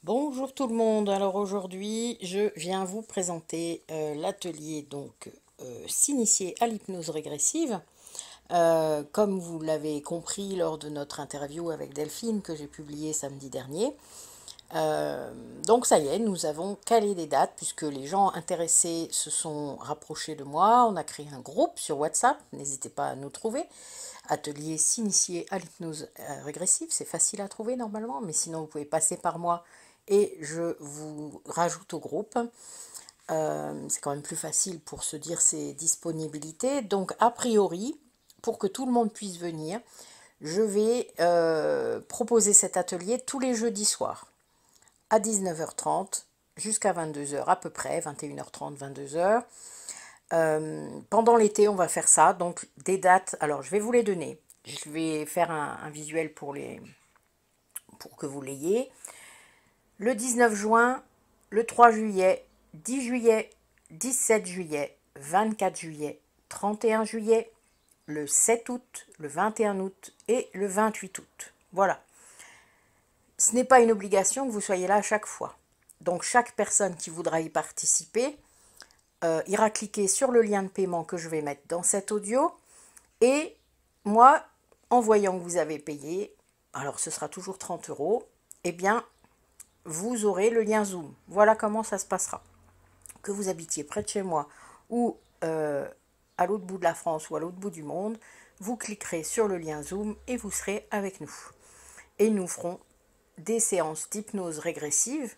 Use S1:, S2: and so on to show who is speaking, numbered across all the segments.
S1: Bonjour tout le monde. Alors aujourd'hui, je viens vous présenter l'atelier s'initier à l'hypnose régressive. Comme vous l'avez compris lors de notre interview avec Delphine que j'ai publiée samedi dernier. Donc ça y est, nous avons calé des dates puisque les gens intéressés se sont rapprochés de moi. On a créé un groupe sur WhatsApp. N'hésitez pas à nous trouver. Atelier s'initier à l'hypnose régressive, c'est facile à trouver normalement, mais sinon vous pouvez passer par moi et je vous rajoute au groupe. C'est quand même plus facile pour se dire ses disponibilités. Donc a priori, pour que tout le monde puisse venir, je vais proposer cet atelier tous les jeudis soirs à 19h30 jusqu'à 22h à peu près, 21h30, 22h. Pendant l'été, on va faire ça. Donc, des dates. Alors, je vais vous les donner. Je vais faire un visuel pour que vous l'ayez. Le 19 juin, le 3 juillet, 10 juillet, 17 juillet, 24 juillet, 31 juillet, le 7 août, le 21 août et le 28 août. Voilà. Ce n'est pas une obligation que vous soyez là à chaque fois. Donc, chaque personne qui voudra y participer ira cliquer sur le lien de paiement que je vais mettre dans cet audio. Et moi, en voyant que vous avez payé, alors ce sera toujours 30 €, eh bien, vous aurez le lien Zoom. Voilà comment ça se passera. Que vous habitiez près de chez moi ou à l'autre bout de la France ou à l'autre bout du monde, vous cliquerez sur le lien Zoom et vous serez avec nous. Et nous ferons des séances d'hypnose régressive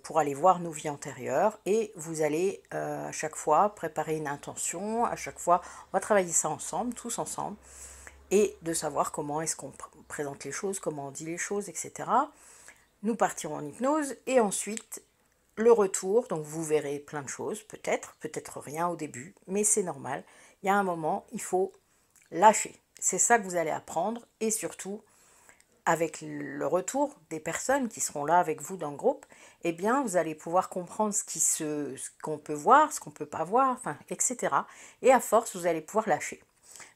S1: pour aller voir nos vies antérieures et vous allez à chaque fois préparer une intention, à chaque fois on va travailler ça ensemble, tous ensemble, et de savoir comment est-ce qu'on présente les choses, comment on dit les choses, etc. Nous partirons en hypnose et ensuite le retour, donc vous verrez plein de choses, peut-être rien au début, mais c'est normal, il y a un moment, il faut lâcher, c'est ça que vous allez apprendre et surtout avec le retour des personnes qui seront là avec vous dans le groupe, eh bien, vous allez pouvoir comprendre ce qu'on peut voir, ce qu'on ne peut pas voir, enfin, etc. Et à force, vous allez pouvoir lâcher.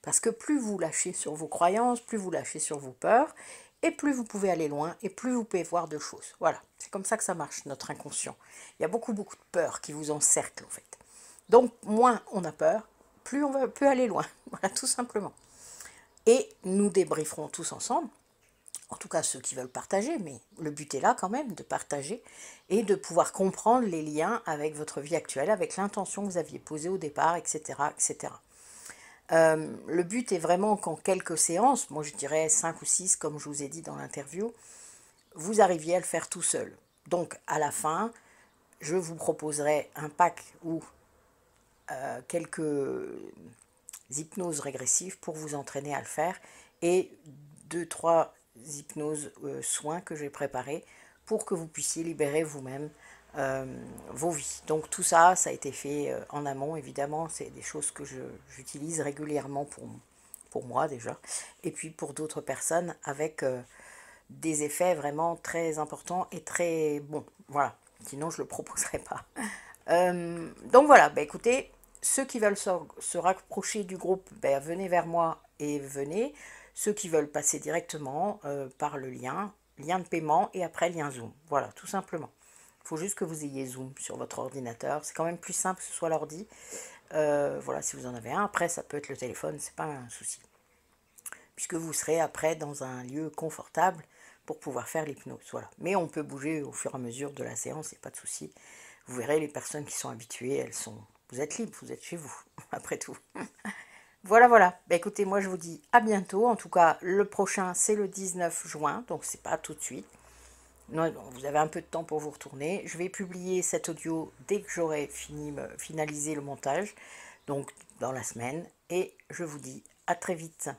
S1: Parce que plus vous lâchez sur vos croyances, plus vous lâchez sur vos peurs, et plus vous pouvez aller loin, et plus vous pouvez voir de choses. Voilà, c'est comme ça que ça marche, notre inconscient. Il y a beaucoup de peurs qui vous encerclent, en fait. Donc, moins on a peur, plus on peut aller loin. Voilà, tout simplement. Et nous débrieferons tous ensemble, en tout cas ceux qui veulent partager, mais le but est là quand même, de partager et de pouvoir comprendre les liens avec votre vie actuelle, avec l'intention que vous aviez posée au départ, etc. etc. Le but est vraiment qu'en quelques séances, moi je dirais 5 ou 6 comme je vous ai dit dans l'interview, vous arriviez à le faire tout seul. Donc à la fin, je vous proposerai un pack ou quelques hypnoses régressives pour vous entraîner à le faire et 2-3 hypnoses soins que j'ai préparés pour que vous puissiez libérer vous-même vos vies. Donc tout ça, ça a été fait en amont, évidemment. C'est des choses que j'utilise régulièrement pour moi déjà, et puis pour d'autres personnes avec des effets vraiment très importants et très bons. Voilà, sinon je ne le proposerai pas. Donc voilà, bah écoutez, ceux qui veulent se rapprocher du groupe, bah, venez vers moi et venez. Ceux qui veulent passer directement par le lien de paiement et après lien Zoom. Voilà, tout simplement. Il faut juste que vous ayez Zoom sur votre ordinateur. C'est quand même plus simple que ce soit l'ordi. Voilà, si vous en avez un. Après, ça peut être le téléphone, c'est pas un souci. Puisque vous serez après dans un lieu confortable pour pouvoir faire l'hypnose. Voilà. Mais on peut bouger au fur et à mesure de la séance, c'est pas de souci. Vous verrez, les personnes qui sont habituées, vous êtes libres, vous êtes chez vous, après tout. Voilà, voilà. Bah, écoutez, moi je vous dis à bientôt. En tout cas, le prochain, c'est le 19 juin, donc c'est pas tout de suite. Non, vous avez un peu de temps pour vous retourner. Je vais publier cet audio dès que j'aurai finalisé le montage, donc dans la semaine. Et je vous dis à très vite.